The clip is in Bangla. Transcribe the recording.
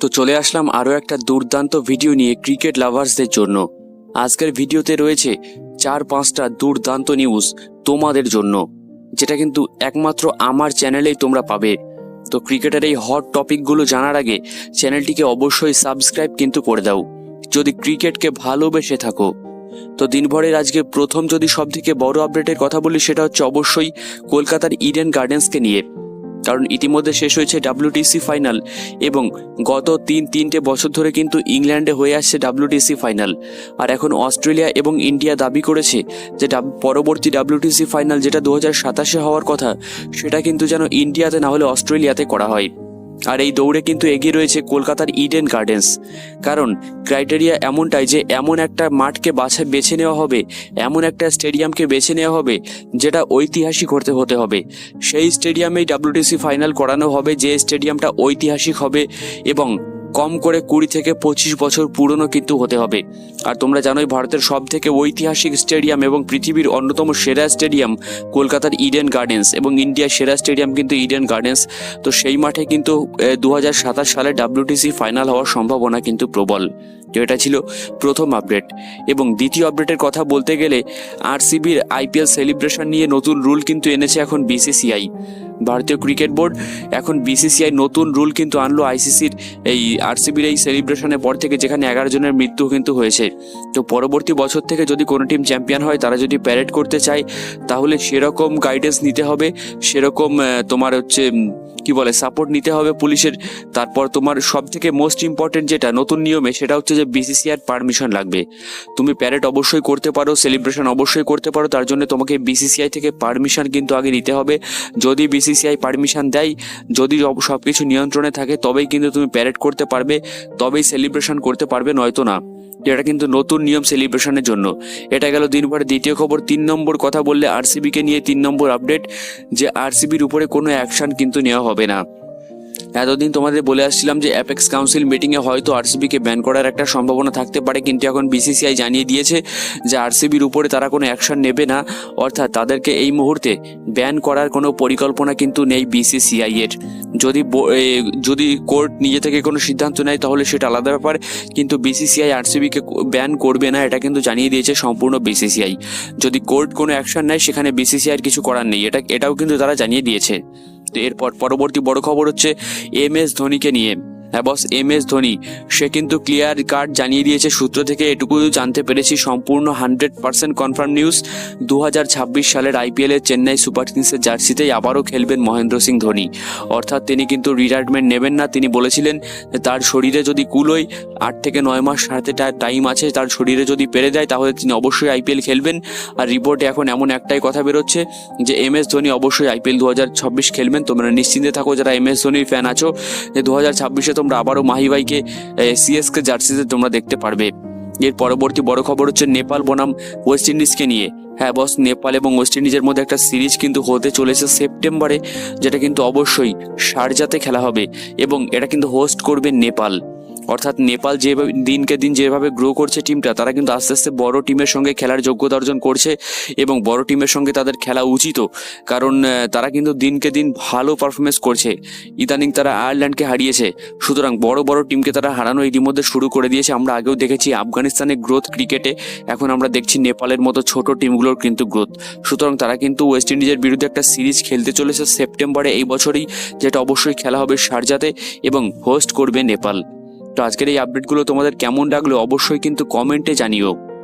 তো চলে আসলাম আরও একটা দুর্দান্ত ভিডিও নিয়ে ক্রিকেট লাভার্সদের জন্য। আজকের ভিডিওতে রয়েছে 4-5টা দুর্দান্ত নিউজ তোমাদের জন্য, যেটা কিন্তু একমাত্র আমার চ্যানেলেই তোমরা পাবে। তো ক্রিকেটের এই হট টপিকগুলো জানার আগে চ্যানেলটিকে অবশ্যই সাবস্ক্রাইব কিন্তু করে দাও যদি ক্রিকেটকে ভালোবেসে থাকো। তো দিনভরের আজকে প্রথম যদি সবথেকে বড় আপডেটের কথা বলি, সেটা হচ্ছে অবশ্যই কলকাতার ইডেন গার্ডেন্সকে নিয়ে। কারণ ইতিমধ্যে শেষ হয়েছে WTC ফাইনাল এবং গত তিনটে বছর ধরে কিন্তু ইংল্যান্ডে হয়ে আসছে WTC ফাইনাল। আর এখন অস্ট্রেলিয়া এবং ইন্ডিয়া দাবি করেছে যে পরবর্তী WTC ফাইনাল, যেটা 2027-এ হওয়ার কথা, সেটা কিন্তু যেন ইন্ডিয়াতে না হলে অস্ট্রেলিয়াতে করা হয়। আর এই দৌড়ে কিন্তু এগিয়ে রয়েছে কলকাতার ইডেন গার্ডেন্স। কারণ ক্রাইটেরিয়া এমনটাই যে এমন একটা মাঠকে বেছে নেওয়া হবে, এমন একটা স্টেডিয়ামকে বেছে নেওয়া হবে যেটা ঐতিহাসিক হতে হবে। সেই স্টেডিয়ামেই WTC ফাইনাল করানো হবে, যে স্টেডিয়ামটা ঐতিহাসিক হবে এবং কম করে 20 থেকে 25 বছর পুরনো কিন্তু হতে হবে। আর তোমরা জানোই ভারতের সব থেকে ঐতিহাসিক স্টেডিয়াম এবং পৃথিবীর অন্যতম সেরা স্টেডিয়াম কলকাতার ইডেন গার্ডেন্স, এবং ইন্ডিয়ার সেরা স্টেডিয়াম কিন্তু ইডেন গার্ডেন্স। তো সেই মাঠে কিন্তু 2027 সালে WTC ফাইনাল হওয়ার সম্ভাবনা কিন্তু প্রবল। তো এটা ছিল প্রথম আপডেট। এবং দ্বিতীয় আপডেটের কথা বলতে গেলে RCBর IPL সেলিব্রেশন নিয়ে নতুন রুল কিন্তু এনেছে এখন BCCI, ভারতীয় ক্রিকেট বোর্ড। এখন BCCI নতুন রুল কিন্তু আনলো ICCর এই RCBর এই সেলিব্রেশনের পর থেকে, যেখানে 11 জনের মৃত্যু কিন্তু হয়েছে। তো পরবর্তী বছর থেকে যদি কোনো টিম চ্যাম্পিয়ন হয়, তারা যদি প্যারেড করতে চায়, তাহলে সেরকম গাইডেন্স নিতে হবে, সেরকম তোমার হচ্ছে সাপোর্ট নিতে হবে পুলিশের। তারপর তোমার সব থেকে মোস্ট ইম্পর্টেন্ট যেটা নতুন নিয়মে, সেটা হচ্ছে যে BCCIর পারমিশন লাগবে। তুমি প্যারেড অবশ্যই করতে পারো, সেলিব্রেশন অবশ্যই করতে পারো, তার জন্য তোমাকে BCCI থেকে পারমিশন কিন্তু আগে নিতে হবে। যদি BCCI পারমিশন দেয়, যদি সব কিছু নিয়ন্ত্রণে থাকে, তবেই কিন্তু তুমি প্যারেড করতে পারবে, তবেই সেলিব্রেশন করতে পারবে, নয়তো না। এটা কিন্তু নতুন নিয়ম সেলিব্রেশনের জন্য। এটা গেল দিনভরে দ্বিতীয় খবর। 3 নম্বর কথা বললে RCBকে নিয়ে 3 নম্বর আপডেট, যে RCBর উপরে কোনো অ্যাকশন কিন্তু নেওয়া হবে না। এতদিন তোমাদের বলে আসছিলাম যে অ্যাপেক্স কাউন্সিল মিটিংয়ে হয়তো RCBকে ব্যান করার একটা সম্ভাবনা থাকতে পারে, কিন্তু এখন BCCI জানিয়ে দিয়েছে যে RCBর উপরে তারা কোনো অ্যাকশন নেবে না, অর্থাৎ তাদেরকে এই মুহূর্তে ব্যান করার কোনো পরিকল্পনা কিন্তু নেই BCCI এর। যদি কোর্ট নিজে থেকে কোনো সিদ্ধান্ত নেয় তাহলে সেটা আলাদা ব্যাপার, কিন্তু BCCI RCBকে ব্যান করবে না, এটা কিন্তু জানিয়ে দিয়েছে সম্পূর্ণ BCCI। যদি কোর্ট কোনো অ্যাকশন নেয়, সেখানে BCCIর কিছু করার নেই, এটাও কিন্তু তারা জানিয়ে দিয়েছে। তো এরপর পরবর্তী বড় খবর হচ্ছে MS ধোনিকে নিয়ে। হ্যাঁ বস, MS ধোনি সে কিন্তু ক্লিয়ার কাট জানিয়ে দিয়েছে। সূত্র থেকে এটুকু জানতে পেরেছি, সম্পূর্ণ 100% কনফার্ম নিউজ, 2026 সালের IPL এর চেন্নাই সুপার কিংসের জার্সিতেই আবারও খেলবেন মহেন্দ্র সিং ধোনি। অর্থাৎ তিনি কিন্তু রিটায়ারমেন্ট নেবেন না। তিনি বলেছিলেন তার শরীরে যদি কুলোয় 8 থেকে 9 মাস হাতে টাইম আছে, তার শরীরে যদি পেরে দেয়, তাহলে তিনি অবশ্যই IPL খেলবেন। আর রিপোর্টে এখন এমন একটাই কথা বেরোচ্ছে যে MS ধোনি অবশ্যই IPL 2026 খেলবেন। তোমরা নিশ্চিন্তে থাকো যারা MS ধোনির ফ্যান আছো, যে 2026-এ তোমরা আবারও মাহিভাইকে CSK জার্সিতে তোমরা দেখতে পারবে। এর পরবর্তী বড় খবর হচ্ছে নেপাল বনাম ওয়েস্ট ইন্ডিজকে নিয়ে। হ্যাঁ বস, নেপাল এবং ওয়েস্ট ইন্ডিজের মধ্যে একটা সিরিজ কিন্তু হতে চলেছে সেপ্টেম্বরে, যেটা কিন্তু অবশ্যই শারজাতে খেলা হবে এবং এটা কিন্তু হোস্ট করবে নেপাল। অর্থাৎ নেপাল যেভাবে দিনকে দিন যেভাবে গ্রো করছে টিমটা, তারা কিন্তু আস্তে আস্তে বড় টিমের সঙ্গে খেলার যোগ্যতা অর্জন করছে এবং বড় টিমের সঙ্গে তাদের খেলা উচিত, কারণ তারা কিন্তু দিনকে দিন ভালো পারফরমেন্স করছে। ইদানিং তারা আয়ারল্যান্ডকে হারিয়েছে, সুতরাং বড় বড় টিমকে তারা হারানো ইতিমধ্যে শুরু করে দিয়েছে। আমরা আগেও দেখেছি আফগানিস্তানের গ্রোথ ক্রিকেটে, এখন আমরা দেখছি নেপালের মতো ছোট টিমগুলোর কিন্তু গ্রোথ। সুতরাং তারা কিন্তু ওয়েস্ট ইন্ডিজের বিরুদ্ধে একটা সিরিজ খেলতে চলেছে সেপ্টেম্বরে এই বছরই, যেটা অবশ্যই খেলা হবে শারজাতে এবং হোস্ট করবে নেপাল। তো আজকের এই আপডেটগুলো তোমাদের কেমন লাগলো অবশ্যই কিন্তু কমেন্টে জানিও।